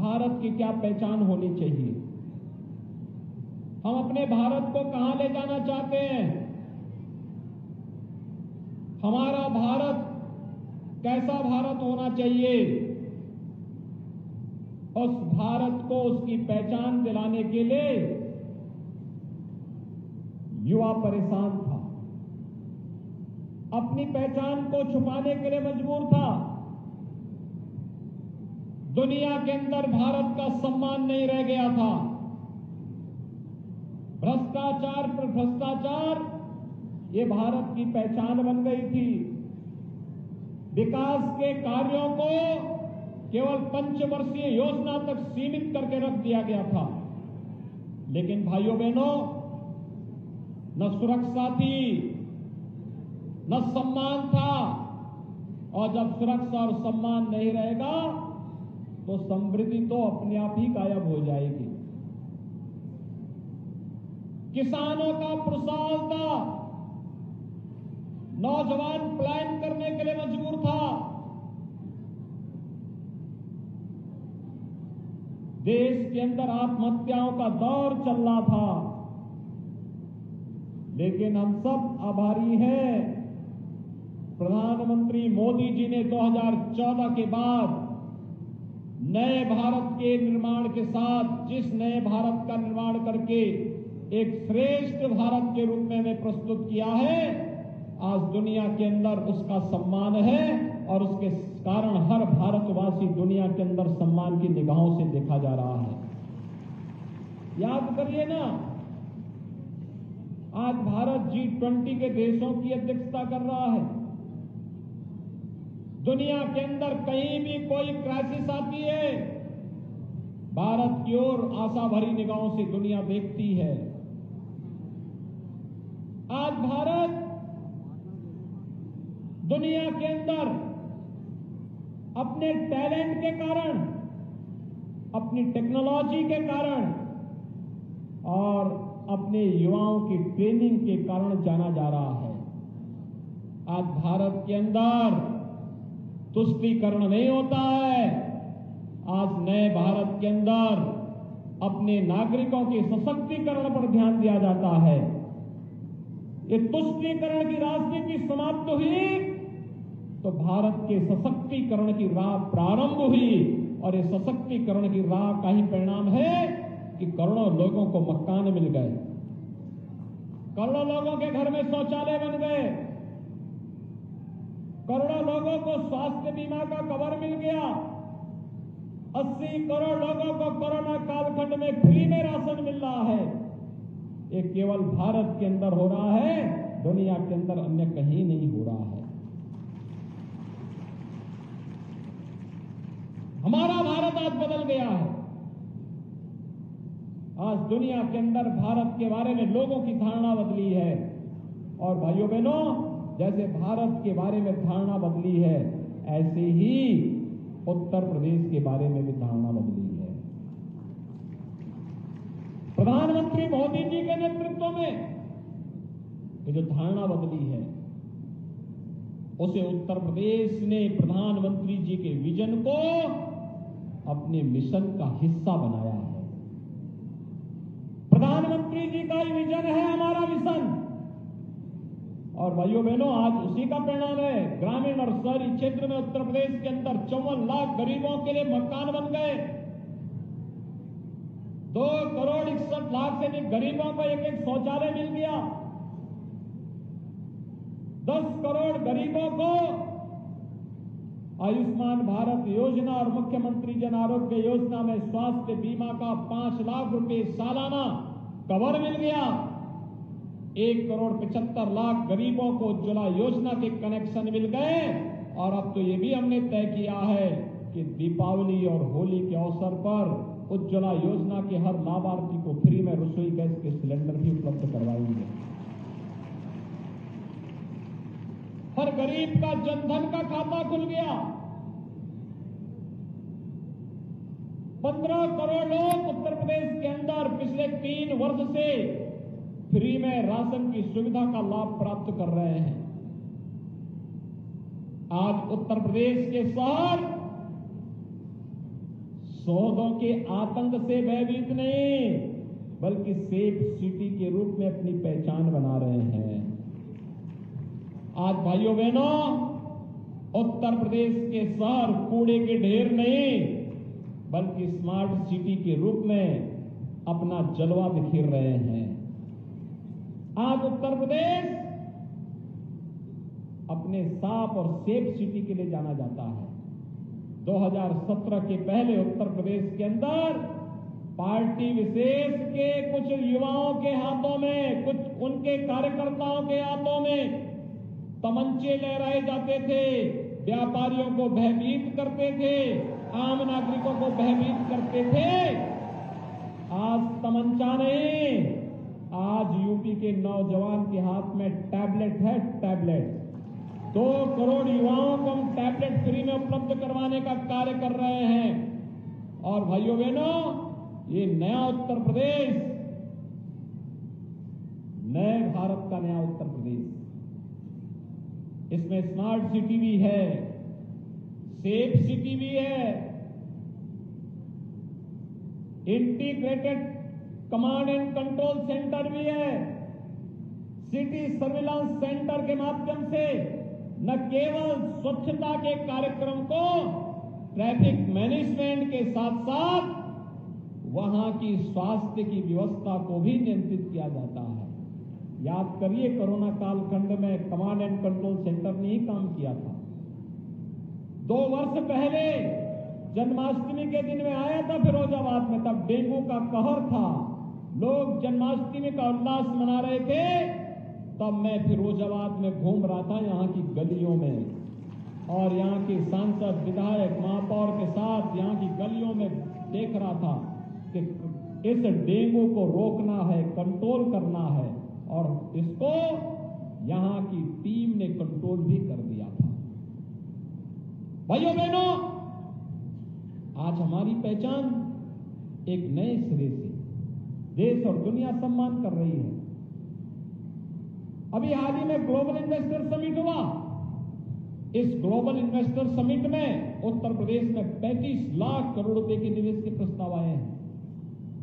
भारत की क्या पहचान होनी चाहिए, हम अपने भारत को कहां ले जाना चाहते हैं, हमारा भारत कैसा भारत होना चाहिए। उस भारत को उसकी पहचान दिलाने के लिए युवा परेशान था, अपनी पहचान को छुपाने के लिए मजबूर था। दुनिया के अंदर भारत का सम्मान नहीं रह गया था। भ्रष्टाचार पर भ्रष्टाचार ये भारत की पहचान बन गई थी। विकास के कार्यों को केवल पंचवर्षीय योजना तक सीमित करके रख दिया गया था। लेकिन भाइयों बहनों, न सुरक्षा थी, न सम्मान था, और जब सुरक्षा और सम्मान नहीं रहेगा तो समृद्धि तो अपने आप ही गायब हो जाएगी। किसानों का पुरुषार्थ था, नौजवान प्लान करने के लिए मजबूर था। देश के अंदर आत्महत्याओं का दौर चल रहा था, लेकिन हम सब आभारी हैं, प्रधानमंत्री मोदी जी ने 2014 के बाद नए भारत के निर्माण के साथ जिस नए भारत का निर्माण करके एक श्रेष्ठ भारत के रूप में हमें प्रस्तुत किया है, आज दुनिया के अंदर उसका सम्मान है और उसके कारण हर भारतवासी दुनिया के अंदर सम्मान की निगाहों से देखा जा रहा है। याद करिए ना, आज भारत G20 के देशों की अध्यक्षता कर रहा है। दुनिया के अंदर कहीं भी कोई क्राइसिस आती है, भारत की ओर आशा भरी निगाहों से दुनिया देखती है। आज भारत दुनिया के अंदर अपने टैलेंट के कारण, अपनी टेक्नोलॉजी के कारण और अपने युवाओं की ट्रेनिंग के कारण जाना जा रहा है। आज भारत के अंदर तुष्टीकरण नहीं होता है। आज नए भारत के अंदर अपने नागरिकों के सशक्तिकरण पर ध्यान दिया जाता है। ये तुष्टीकरण की राजनीति समाप्त हुई तो भारत के सशक्तिकरण की राह प्रारंभ हुई, और ये सशक्तिकरण की राह का ही परिणाम है कि करोड़ों लोगों को मकान मिल गए, करोड़ों लोगों के घर में शौचालय बन गए, करोड़ों लोगों को स्वास्थ्य बीमा का कवर मिल गया, 80 करोड़ लोगों को कोरोना कालखंड में फ्री में राशन मिल रहा है। ये केवल भारत के अंदर हो रहा है, दुनिया के अंदर अन्य कहीं नहीं हो रहा है। हमारा भारत आज बदल गया है। आज दुनिया के अंदर भारत के बारे में लोगों की धारणा बदली है, और भाइयों बहनों, जैसे भारत के बारे में धारणा बदली है, ऐसे ही उत्तर प्रदेश के बारे में भी धारणा बदली है। प्रधानमंत्री मोदी जी के नेतृत्व में ये जो धारणा बदली है, उसे उत्तर प्रदेश ने प्रधानमंत्री जी के विजन को अपने मिशन का हिस्सा बनाया है। प्रधानमंत्री जी का ही विजन है हमारा मिशन, और भाइयों बहनों, आज उसी का परिणाम है। ग्रामीण और शहरी क्षेत्र में उत्तर प्रदेश के अंदर 54 लाख गरीबों के लिए मकान बन गए। 2 करोड़ 61 लाख से अधिक गरीबों को एक शौचालय मिल गया। 10 करोड़ गरीबों को आयुष्मान भारत योजना और मुख्यमंत्री जन आरोग्य योजना में स्वास्थ्य बीमा का 5 लाख रुपए सालाना कवर मिल गया। 1 करोड़ 75 लाख गरीबों को उज्ज्वला योजना के कनेक्शन मिल गए, और अब तो ये भी हमने तय किया है कि दीपावली और होली के अवसर पर उज्ज्वला योजना के हर लाभार्थी को फ्री में रसोई गैस के सिलेंडर भी उपलब्ध करवाएंगे। हर गरीब का जनधन का खाता खुल गया। 15 करोड़ लोग उत्तर प्रदेश के अंदर पिछले 3 वर्ष से फ्री में राशन की सुविधा का लाभ प्राप्त कर रहे हैं। आज उत्तर प्रदेश के शहर सौदों के आतंक से भयभीत नहीं, बल्कि सेफ सिटी के रूप में अपनी पहचान बना रहे हैं। आज भाइयों बहनों, उत्तर प्रदेश के शहर कूड़े के ढेर नहीं, बल्कि स्मार्ट सिटी के रूप में अपना जलवा बिखेर रहे हैं। आज उत्तर प्रदेश अपने साफ और सेफ सिटी के लिए जाना जाता है। 2017 के पहले उत्तर प्रदेश के अंदर पार्टी विशेष के कुछ युवाओं के हाथों में, कुछ उनके कार्यकर्ताओं के हाथों में तमंचे लहराए जाते थे, व्यापारियों को भयभीत करते थे, आम नागरिकों को भयभीत करते थे। आज तमंचा नहीं, आज यूपी के नौजवान के हाथ में टैबलेट है, टैबलेट। 2 करोड़ युवाओं को हम टैबलेट फ्री में उपलब्ध करवाने का कार्य कर रहे हैं। और भाइयों बहनों, ये नया उत्तर प्रदेश, नए भारत का नया उत्तर प्रदेश, इसमें स्मार्ट सिटी भी है, सेफ सिटी भी है, integrated command and control centre भी है। सिटी सर्विलांस सेंटर के माध्यम से न केवल स्वच्छता के कार्यक्रम को ट्रैफिक मैनेजमेंट के साथ साथ वहां की स्वास्थ्य की व्यवस्था को भी नियंत्रित किया जाता है। याद करिए, कोरोना कालखंड में कमांड एंड कंट्रोल सेंटर ने ही काम किया था। 2 वर्ष पहले जन्माष्टमी के दिन में आया था फिरोजाबाद में, तब डेंगू का कहर था, लोग जन्माष्टमी का उल्लास मना रहे थे। तब मैं फिरोजाबाद में घूम रहा था, यहाँ की गलियों में, और यहाँ के सांसद, विधायक, महापौर के साथ यहाँ की गलियों में देख रहा था कि इस डेंगू को रोकना है, कंट्रोल करना है, और इसको यहाँ की टीम ने कंट्रोल भी कर दिया था। भाइयों बहनों, आज हमारी पहचान एक नए सिरे से देश और दुनिया सम्मान कर रही है। अभी हाल ही में ग्लोबल इन्वेस्टर समिट हुआ। इस ग्लोबल इन्वेस्टर समिट में उत्तर प्रदेश में 35 लाख करोड़ रुपए के निवेश के प्रस्ताव आए हैं।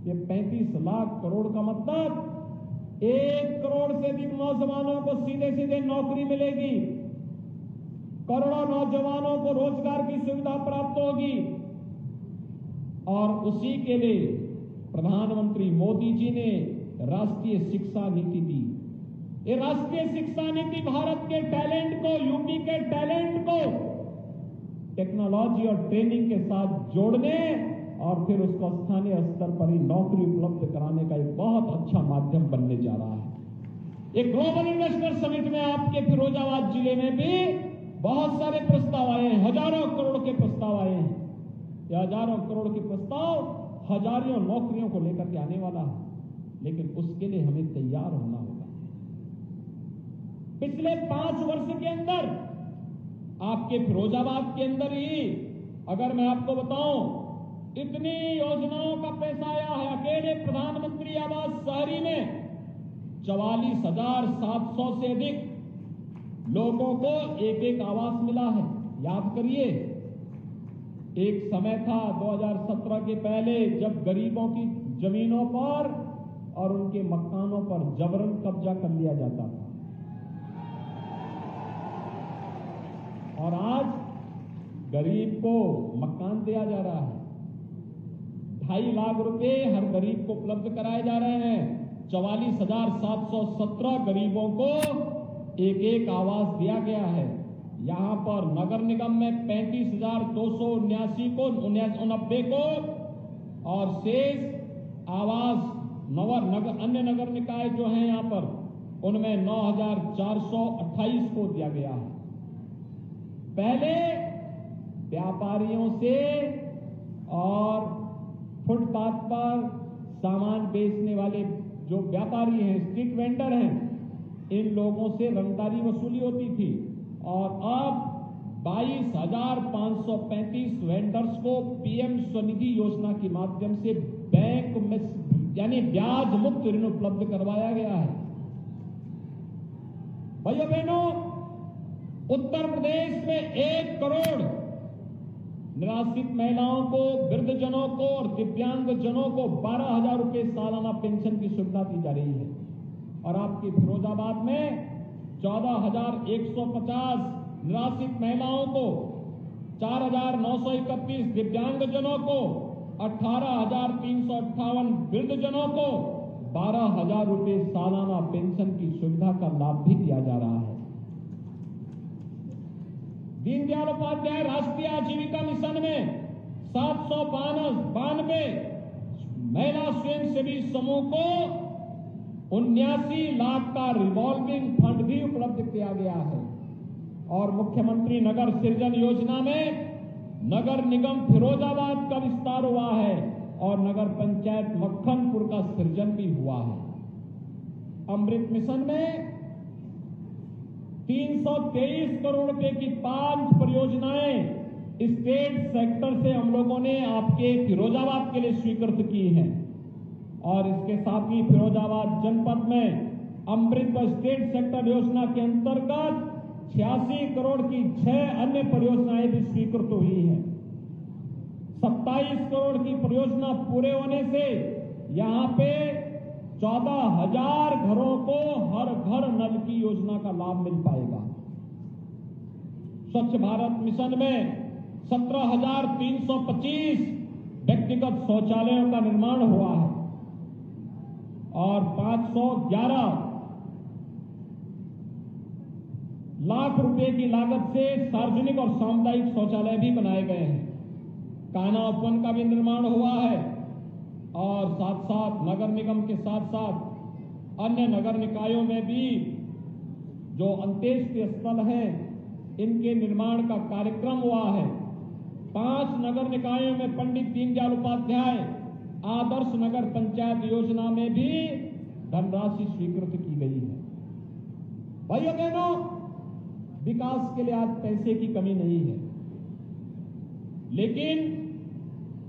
ये 35 लाख करोड़ का मतलब 1 करोड़ से अधिक नौजवानों को सीधे सीधे नौकरी मिलेगी, करोड़ों नौजवानों को रोजगार की सुविधा प्राप्त होगी। और उसी के लिए प्रधानमंत्री मोदी जी ने राष्ट्रीय शिक्षा नीति दी। ये राष्ट्रीय शिक्षा नीति भारत के टैलेंट को, यूपी के टैलेंट को टेक्नोलॉजी और ट्रेनिंग के साथ जोड़ने और फिर उसको स्थानीय स्तर पर ही नौकरी उपलब्ध कराने का एक बहुत अच्छा माध्यम बनने जा रहा है। एक ग्लोबल इन्वेस्टर समिट में आपके फिरोजाबाद जिले में भी बहुत सारे प्रस्ताव आए हैं, हजारों करोड़ के प्रस्ताव आए हैं। ये हजारों करोड़ के प्रस्ताव हजारों नौकरियों को लेकर के आने वाला है, लेकिन उसके लिए हमें तैयार होना होगा। पिछले 5 वर्ष के अंदर आपके फिरोजाबाद के अंदर ही अगर मैं आपको बताऊं, इतनी योजनाओं का पैसा आया है। अकेले प्रधानमंत्री आवास शहरी में 44,700 से अधिक लोगों को एक आवास मिला है। याद करिए, एक समय था 2017 के पहले जब गरीबों की जमीनों पर और उनके मकानों पर जबरन कब्जा कर लिया जाता था, और आज गरीब को मकान दिया जा रहा है। 2.5 लाख रुपए हर गरीब को उपलब्ध कराए जा रहे हैं। 44,717 गरीबों को एक आवास दिया गया है। यहां पर नगर निगम में 35,279 को 89 को, और शेष आवास अन्य नगर निकाय जो हैं यहां पर, उनमें 9,428 को दिया गया है। पहले व्यापारियों से और फुटपाथ पर सामान बेचने वाले जो व्यापारी हैं, स्ट्रीट वेंडर हैं, इन लोगों से रंगदारी वसूली होती थी, और अब 22,535 वेंडर्स को पीएम स्वनिधि योजना के माध्यम से बैंक में यानी ब्याज मुक्त ऋण उपलब्ध करवाया गया है। भाइयों बहनों, उत्तर प्रदेश में 1 करोड़ निराश्रित महिलाओं को, वृद्धजनों दिव्यांग जनों को 12,000 रुपए सालाना पेंशन की सुविधा दी जा रही है। और आपकी फिरोजाबाद में 14,150 निराश्रित महिलाओं को, 4,931 दिव्यांग जनों को, 18,358 वृद्धजनों को 12,000 रुपए सालाना पेंशन की सुविधा का लाभ भी दिया जा रहा है। दीनदयाल उपाध्याय राष्ट्रीय आजीविका मिशन में 792 महिला स्वयंसेवी समूह को 79 लाख का रिवॉल्विंग फंड भी उपलब्ध किया गया है। और मुख्यमंत्री नगर सृजन योजना में नगर निगम फिरोजाबाद का विस्तार हुआ है और नगर पंचायत मक्खनपुर का सृजन भी हुआ है। अमृत मिशन में 323 करोड़ रुपए की 5 परियोजनाएं स्टेट सेक्टर से हम लोगों ने आपके फिरोजाबाद के लिए स्वीकृत की हैं। और इसके साथ ही फिरोजाबाद जनपद में अमृत स्टेट सेक्टर योजना के अंतर्गत 86 करोड़ की 6 अन्य परियोजनाएं भी स्वीकृत हुई हैं। 27 करोड़ की परियोजना पूरे होने से यहां पे 14,000 घरों को हर घर नल की योजना का लाभ मिल पाएगा। स्वच्छ भारत मिशन में 17,325 व्यक्तिगत शौचालयों का निर्माण हुआ है और 511 लाख रुपए की लागत से सार्वजनिक और सामुदायिक शौचालय भी बनाए गए हैं। कान्हा उपवन का भी निर्माण हुआ है और साथ साथ नगर निगम के साथ साथ अन्य नगर निकायों में भी जो अंत्येष्टि स्थल हैं इनके निर्माण का कार्यक्रम हुआ है। 5 नगर निकायों में पंडित दीनदयाल उपाध्याय आदर्श नगर पंचायत योजना में भी धनराशि स्वीकृत की गई है। भाइयों बहनों, विकास के लिए आज पैसे की कमी नहीं है, लेकिन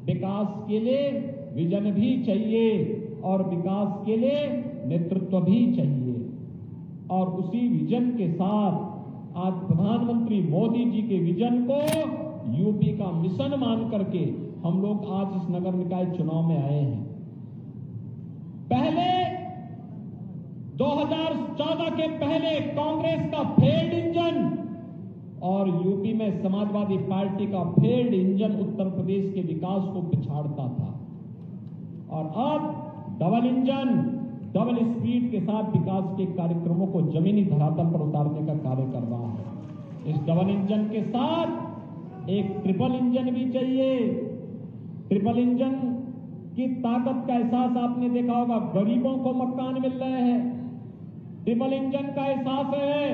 विकास के लिए विजन भी चाहिए और विकास के लिए नेतृत्व भी चाहिए। और उसी विजन के साथ आज प्रधानमंत्री मोदी जी के विजन को यूपी का मिशन मान करके हम लोग आज इस नगर निकाय चुनाव में आए हैं। पहले 2014 के पहले कांग्रेस का फेल्ड इंजन और यूपी में समाजवादी पार्टी का फेल्ड इंजन उत्तर प्रदेश के विकास को पिछाड़ता था और अब डबल इंजन, डबल स्पीड के साथ विकास के कार्यक्रमों को जमीनी धरातल पर उतारने का कार्य कर रहा है। इस डबल इंजन के साथ एक ट्रिपल इंजन भी चाहिए। ट्रिपल इंजन की ताकत का एहसास आपने देखा होगा, गरीबों को मकान मिल रहे हैं। ट्रिपल इंजन का एहसास है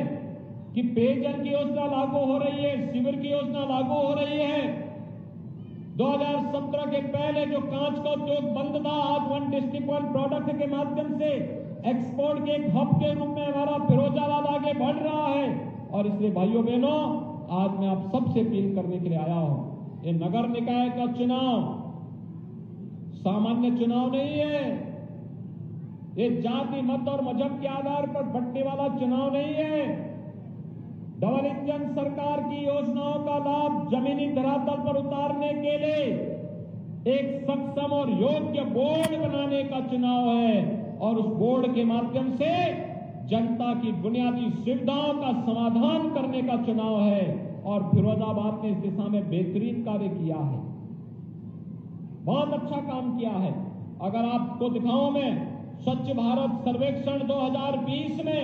कि पेयजल की योजना लागू हो रही है, शिविर की योजना लागू हो रही है। 2017 के पहले जो कांच का उद्योग बंद था, आज 1 डिस्ट्रिक्ट 1 प्रोडक्ट के माध्यम से एक्सपोर्ट के एक हब के रूप में हमारा फिरोजाबाद आगे बढ़ रहा है। और इसलिए भाइयों बहनों, आज मैं आप सबसे अपील करने के लिए आया हूं, ये नगर निकाय का चुनाव सामान्य चुनाव नहीं है, ये जाति मत और मजहब के आधार पर बंटने वाला चुनाव नहीं है। डबल इंजन सरकार की योजनाओं का लाभ जमीनी धरातल पर उतारने के लिए एक सक्षम और योग्य बोर्ड बनाने का चुनाव है और उस बोर्ड के माध्यम से जनता की बुनियादी सुविधाओं का समाधान करने का चुनाव है। और फिरोजाबाद ने इस दिशा में बेहतरीन कार्य किया है, बहुत अच्छा काम किया है। अगर आपको दिखाऊं मैं, स्वच्छ भारत सर्वेक्षण 2020 में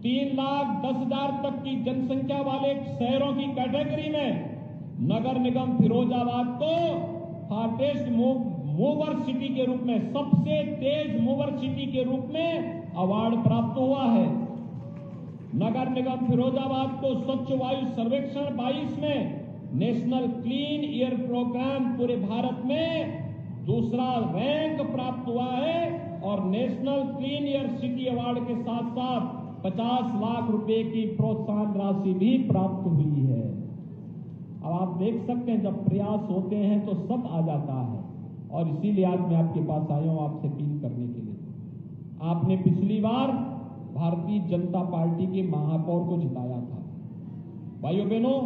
3,10,000 तक की जनसंख्या वाले शहरों की कैटेगरी में नगर निगम फिरोजाबाद को फास्टेस्ट मूवर सिटी के रूप में, सबसे तेज मूवर सिटी के रूप में अवार्ड प्राप्त हुआ है। नगर निगम फिरोजाबाद को स्वच्छ वायु सर्वेक्षण 22 में नेशनल क्लीन एयर प्रोग्राम पूरे भारत में दूसरा रैंक प्राप्त हुआ है और national clean air city award के साथ साथ 50 लाख रुपए की प्रोत्साहन राशि भी प्राप्त हुई है। अब आप देख सकते हैं, जब प्रयास होते हैं तो सब आ जाता है और इसीलिए आज मैं आपके पास आया हूं आपसे अपील करने के लिए। आपने पिछली बार भारतीय जनता पार्टी के महापौर को जिताया था। भाइयों बहनों,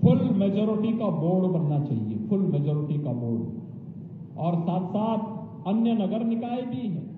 फुल मेजोरिटी का बोर्ड बनना चाहिए, फुल मेजोरिटी का बोर्ड। और साथ साथ अन्य नगर निकाय भी हैं।